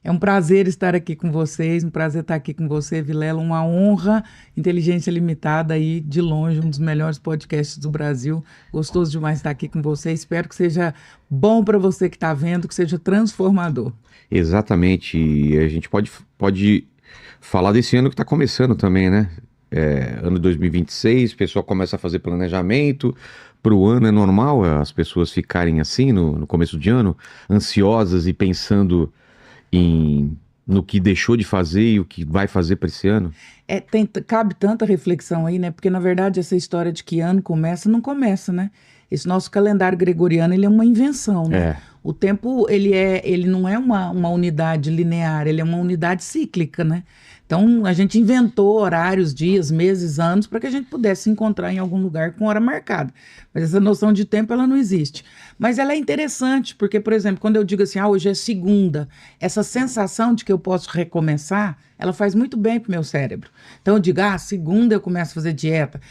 É um prazer estar aqui com vocês, um prazer estar aqui com você, Vilela, uma honra. Inteligência Limitada aí, de longe, um dos melhores podcasts do Brasil. Gostoso demais estar aqui com você. Espero que seja bom para você que está vendo, que seja transformador. Exatamente, e a gente pode falar desse ano que está começando também, né? Ano 2026, o pessoal começa a fazer planejamento. Para o ano é normal as pessoas ficarem assim no começo de ano, ansiosas e pensando no que deixou de fazer e o que vai fazer para esse ano. Cabe tanta reflexão aí, né? Porque, na verdade, essa história de que ano começa, não começa, né? Esse nosso calendário gregoriano, ele é uma invenção, né? O tempo, ele não é uma unidade linear, ele é uma unidade cíclica, né? Então, a gente inventou horários, dias, meses, anos, para que a gente pudesse se encontrar em algum lugar com hora marcada. Mas essa noção de tempo, ela não existe. Mas ela é interessante, porque, por exemplo, quando eu digo assim, hoje é segunda, essa sensação de que eu posso recomeçar, ela faz muito bem para o meu cérebro. Então eu digo, segunda eu começo a fazer dieta,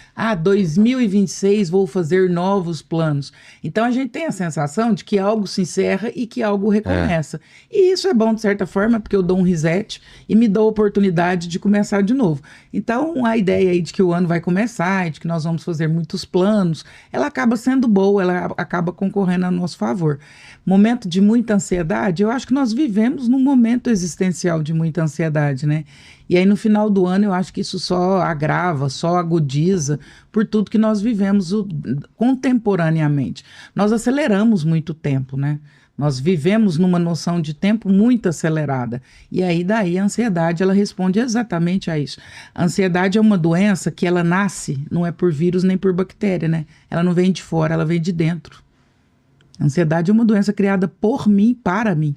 2026 vou fazer novos planos. Então a gente tem a sensação de que algo se encerra e que algo recomeça. E isso é bom de certa forma, porque eu dou um reset e me dou a oportunidade de começar de novo. Então a ideia aí de que o ano vai começar e de que nós vamos fazer muitos planos, ela acaba sendo boa, ela acaba concorrendo a nosso favor. Momento de muita ansiedade, eu acho que nós vivemos num momento existencial de muita ansiedade, né? E aí no final do ano eu acho que isso só agrava, só agudiza por tudo que nós vivemos contemporaneamente. Nós aceleramos muito tempo, né? Nós vivemos numa noção de tempo muito acelerada. E aí daí a ansiedade, ela responde exatamente a isso. A ansiedade é uma doença que ela nasce, não é por vírus nem por bactéria, né? Ela não vem de fora, ela vem de dentro. A ansiedade é uma doença criada por mim, para mim,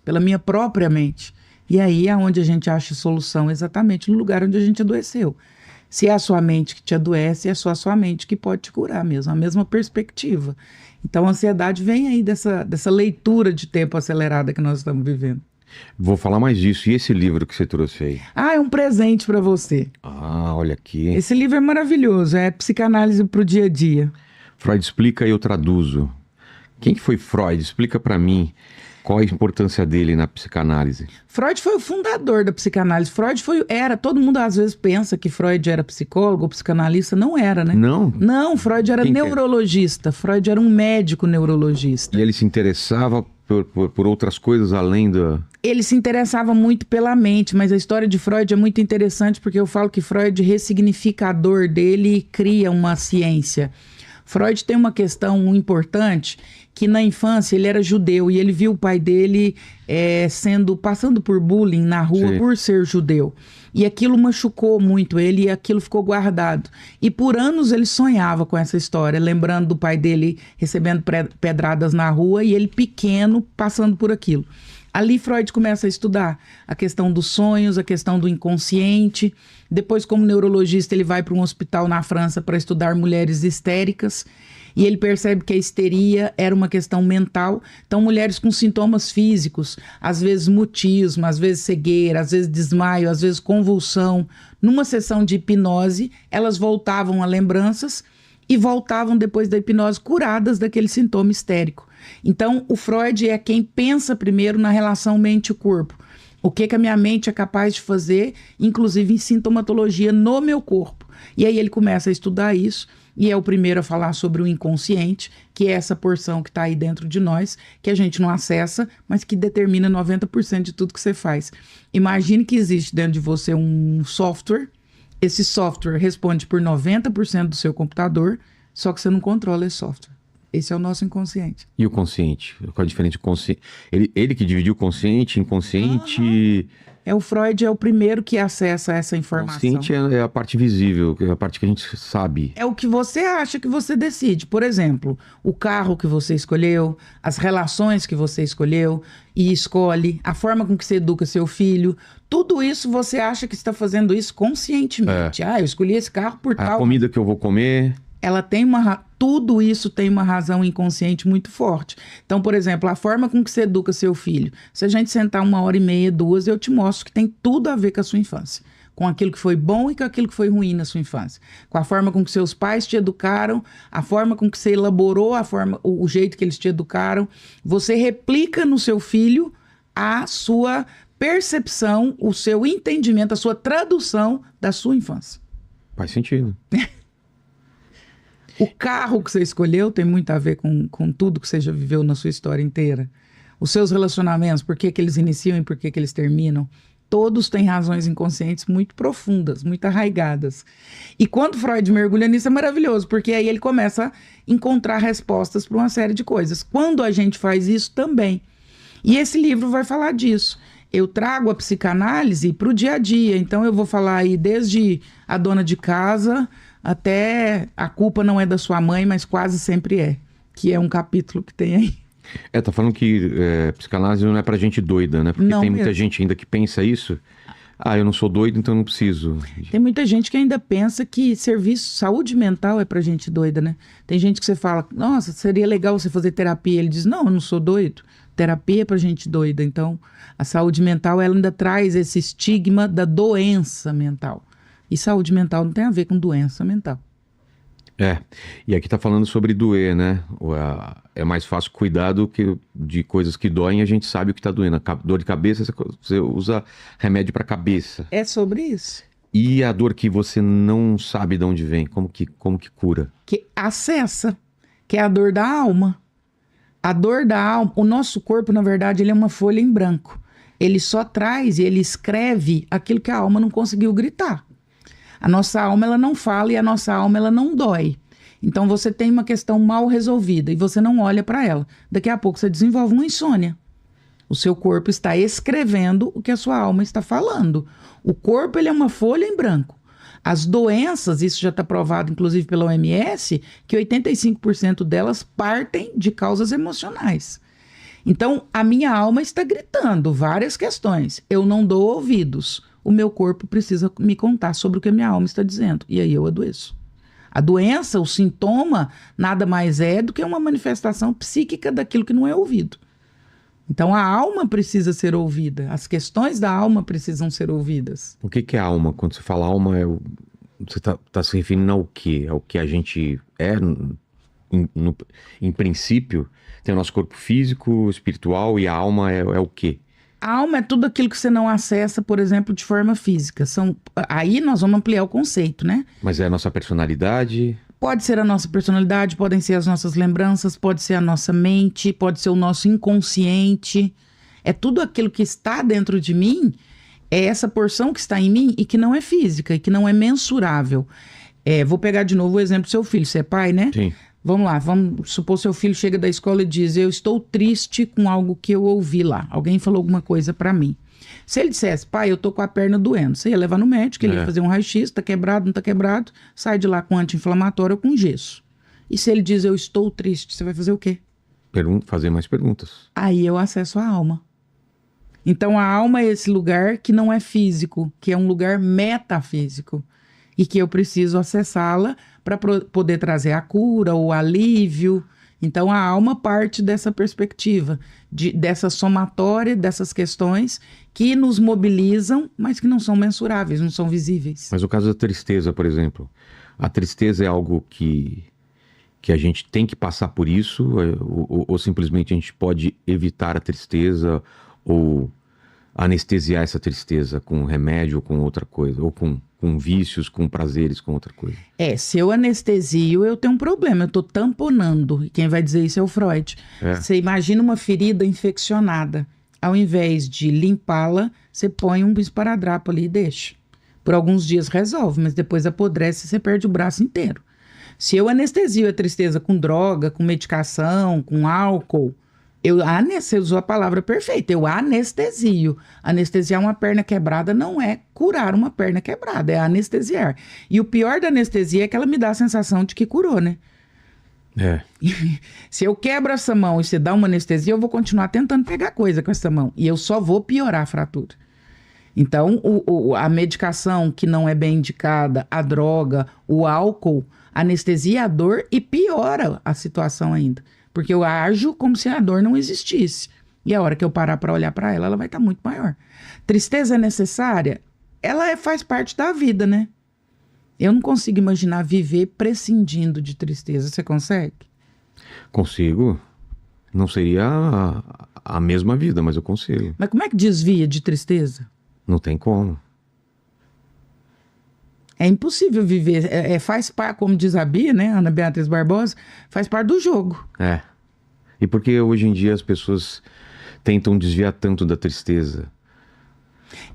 pela minha própria mente. E aí é onde a gente acha solução, exatamente no lugar onde a gente adoeceu. Se é a sua mente que te adoece, é só a sua mente que pode te curar mesmo, a mesma perspectiva. Então a ansiedade vem aí dessa leitura de tempo acelerada que nós estamos vivendo. Vou falar mais disso. E esse livro que você trouxe aí? É um presente para você. Olha aqui. Esse livro é maravilhoso, é Psicanálise para o Dia a Dia. Freud explica e eu traduzo. Quem que foi Freud? Explica para mim qual a importância dele na psicanálise. Freud foi o fundador da psicanálise. Todo mundo às vezes pensa que Freud era psicólogo ou psicanalista, não era, né? Não, Freud era neurologista. Freud era um médico neurologista. E ele se interessava por outras coisas além da... Ele se interessava muito pela mente, mas a história de Freud é muito interessante porque eu falo que Freud ressignifica a dor dele e cria uma ciência. Freud tem uma questão importante, que na infância ele era judeu e ele viu o pai dele passando por bullying na rua por ser judeu. E aquilo machucou muito ele e aquilo ficou guardado. E por anos ele sonhava com essa história, lembrando do pai dele recebendo pedradas na rua e ele pequeno passando por aquilo. Ali Freud começa a estudar a questão dos sonhos, a questão do inconsciente. Depois, como neurologista, ele vai para um hospital na França para estudar mulheres histéricas. E ele percebe que a histeria era uma questão mental. Então, mulheres com sintomas físicos, às vezes mutismo, às vezes cegueira, às vezes desmaio, às vezes convulsão. Numa sessão de hipnose, elas voltavam a lembranças e voltavam depois da hipnose curadas daquele sintoma histérico. Então, o Freud é quem pensa primeiro na relação mente-corpo. O que a minha mente é capaz de fazer, inclusive em sintomatologia no meu corpo. E aí ele começa a estudar isso e é o primeiro a falar sobre o inconsciente, que é essa porção que está aí dentro de nós, que a gente não acessa, mas que determina 90% de tudo que você faz. Imagine que existe dentro de você um software, esse software responde por 90% do seu computador, só que você não controla esse software. Esse é o nosso inconsciente. E o consciente? Qual a diferença do consciente? Ele que dividiu consciente, inconsciente... O Freud é o primeiro que acessa essa informação. Consciente é a parte visível, é a parte que a gente sabe. É o que você acha que você decide. Por exemplo, o carro que você escolheu, as relações que você escolheu e escolhe, a forma com que você educa seu filho. Tudo isso você acha que está fazendo isso conscientemente. Eu escolhi esse carro por tal... A comida que eu vou comer... Tudo isso tem uma razão inconsciente muito forte. Então, por exemplo, a forma com que você educa seu filho. Se a gente sentar 1h30, 2, eu te mostro que tem tudo a ver com a sua infância. Com aquilo que foi bom e com aquilo que foi ruim na sua infância. Com a forma com que seus pais te educaram, a forma com que você elaborou, o jeito que eles te educaram. Você replica no seu filho a sua percepção, o seu entendimento, a sua tradução da sua infância. Faz sentido. O carro que você escolheu tem muito a ver com tudo que você já viveu na sua história inteira. Os seus relacionamentos, por que eles iniciam e por que eles terminam. Todos têm razões inconscientes muito profundas, muito arraigadas. E quando Freud mergulha nisso é maravilhoso, porque aí ele começa a encontrar respostas para uma série de coisas. Quando a gente faz isso também. E esse livro vai falar disso. Eu trago a psicanálise para o dia a dia. Então eu vou falar aí desde a dona de casa até a culpa não é da sua mãe, mas quase sempre é. Que é um capítulo que tem aí. Tá falando que psicanálise não é pra gente doida, né? Porque não tem mesmo. muita gente ainda que pensa isso. Ah, eu não sou doido, então não preciso. Tem muita gente que ainda pensa que saúde mental é pra gente doida, né? Tem gente que você fala, nossa, seria legal você fazer terapia. Ele diz, não, eu não sou doido. Terapia é pra gente doida. Então, a saúde mental, ela ainda traz esse estigma da doença mental. E saúde mental não tem a ver com doença mental. E aqui tá falando sobre doer, né? É mais fácil cuidar de coisas que doem, a gente sabe o que tá doendo. Dor de cabeça, você usa remédio pra cabeça. É sobre isso. E a dor que você não sabe de onde vem, como que cura? Que acessa, que é a dor da alma. A dor da alma, o nosso corpo, na verdade, ele é uma folha em branco. Ele só traz e ele escreve aquilo que a alma não conseguiu gritar. A nossa alma, ela não fala e a nossa alma, ela não dói. Então, você tem uma questão mal resolvida e você não olha para ela. Daqui a pouco, você desenvolve uma insônia. O seu corpo está escrevendo o que a sua alma está falando. O corpo, ele é uma folha em branco. As doenças, isso já está provado, inclusive, pela OMS, que 85% delas partem de causas emocionais. Então, a minha alma está gritando várias questões. Eu não dou ouvidos. O meu corpo precisa me contar sobre o que a minha alma está dizendo. E aí eu adoeço. A doença, o sintoma, nada mais é do que uma manifestação psíquica daquilo que não é ouvido. Então a alma precisa ser ouvida. As questões da alma precisam ser ouvidas. O que é alma? Quando você fala alma, você tá se referindo ao quê? Ao que a gente é, em princípio? Tem o nosso corpo físico, espiritual, e a alma é o quê? A alma é tudo aquilo que você não acessa, por exemplo, de forma física. Aí nós vamos ampliar o conceito, né? Mas é a nossa personalidade? Pode ser a nossa personalidade, podem ser as nossas lembranças, pode ser a nossa mente, pode ser o nosso inconsciente. É tudo aquilo que está dentro de mim, é essa porção que está em mim e que não é física, e que não é mensurável. Vou pegar de novo o exemplo do seu filho. Você é pai, né? Sim. Vamos lá, vamos supor seu filho chega da escola e diz, eu estou triste com algo que eu ouvi lá. Alguém falou alguma coisa pra mim. Se ele dissesse, pai, eu tô com a perna doendo, você ia levar no médico, ele ia fazer um raio-x, tá quebrado, não tá quebrado, sai de lá com anti-inflamatório ou com gesso. E se ele diz, eu estou triste, você vai fazer o quê? Fazer mais perguntas. Aí eu acesso a alma. Então a alma é esse lugar que não é físico, que é um lugar metafísico. E que eu preciso acessá-la para poder trazer a cura, o alívio. Então a alma parte dessa perspectiva, dessa somatória, dessas questões que nos mobilizam, mas que não são mensuráveis, não são visíveis. Mas o caso da tristeza, por exemplo. A tristeza é algo que a gente tem que passar por isso, ou simplesmente a gente pode evitar a tristeza, ou anestesiar essa tristeza com remédio ou com outra coisa, ou com vícios, com prazeres, com outra coisa. Se eu anestesio, eu tenho um problema, eu tô tamponando, e quem vai dizer isso é o Freud. Você imagina uma ferida infeccionada, ao invés de limpá-la, você põe um esparadrapo ali e deixa. Por alguns dias resolve, mas depois apodrece e você perde o braço inteiro. Se eu anestesio a tristeza com droga, com medicação, com álcool, você usou a palavra perfeita, eu anestesio. Anestesiar uma perna quebrada não é curar uma perna quebrada, é anestesiar. E o pior da anestesia é que ela me dá a sensação de que curou, né? Se eu quebro essa mão e você dá uma anestesia, eu vou continuar tentando pegar coisa com essa mão. E eu só vou piorar a fratura. Então, a medicação que não é bem indicada, a droga, o álcool, anestesia a dor e piora a situação ainda. Porque eu ajo como se a dor não existisse. E a hora que eu parar para olhar para ela, ela vai estar muito maior. Tristeza é necessária? Ela faz parte da vida, né? Eu não consigo imaginar viver prescindindo de tristeza. Você consegue? Consigo. Não seria a mesma vida, mas eu consigo. Mas como é que desvia de tristeza? Não tem como. É impossível viver. Faz parte, como diz a Bia, né, Ana Beatriz Barbosa, faz parte do jogo. É. E por que hoje em dia as pessoas tentam desviar tanto da tristeza?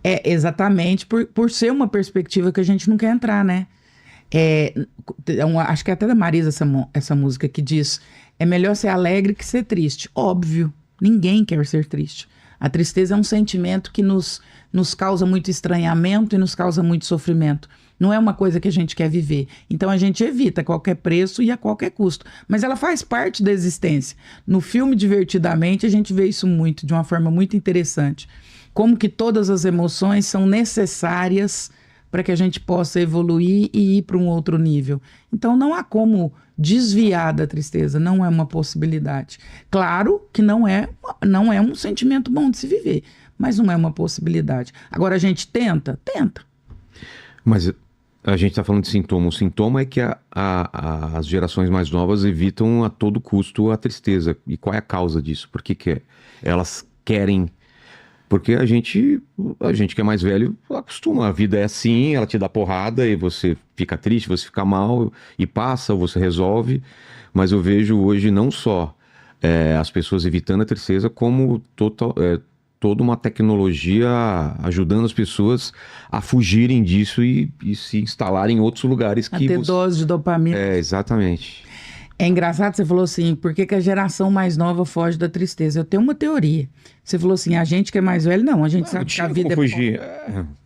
É exatamente por ser uma perspectiva que a gente não quer entrar, né? Acho que é até da Marisa essa música que diz: é melhor ser alegre que ser triste. Óbvio, ninguém quer ser triste. A tristeza é um sentimento que nos causa muito estranhamento e nos causa muito sofrimento. Não é uma coisa que a gente quer viver. Então a gente evita a qualquer preço e a qualquer custo. Mas ela faz parte da existência. No filme Divertidamente a gente vê isso muito, de uma forma muito interessante. Como que todas as emoções são necessárias para que a gente possa evoluir e ir para um outro nível. Então não há como desviar da tristeza, não é uma possibilidade. Claro que não é um sentimento bom de se viver, mas não é uma possibilidade. Agora a gente tenta. Mas a gente está falando de sintoma. O sintoma é que as gerações mais novas evitam a todo custo a tristeza. E qual é a causa disso? Por que elas querem? Porque a gente que é mais velho acostuma. A vida é assim, ela te dá porrada e você fica triste, você fica mal e passa, ou você resolve. Mas eu vejo hoje não só as pessoas evitando a tristeza, como toda uma tecnologia ajudando as pessoas a fugirem disso e se instalarem em outros lugares. A ter dose de dopamina. Exatamente. É engraçado, você falou assim, por que a geração mais nova foge da tristeza? Eu tenho uma teoria. Você falou assim, a gente que é mais velho, não, a gente sabe que a vida fugir.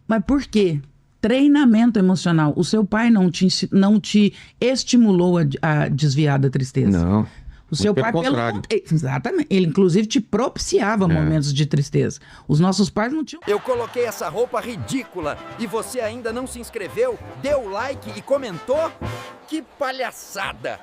Mas por quê? Treinamento emocional. O seu pai não te estimulou a desviar da tristeza. Não. O seu pai, exatamente. Ele, inclusive, te propiciava momentos de tristeza. Os nossos pais não tinham. Eu coloquei essa roupa ridícula e você ainda não se inscreveu, deu like e comentou? Que palhaçada!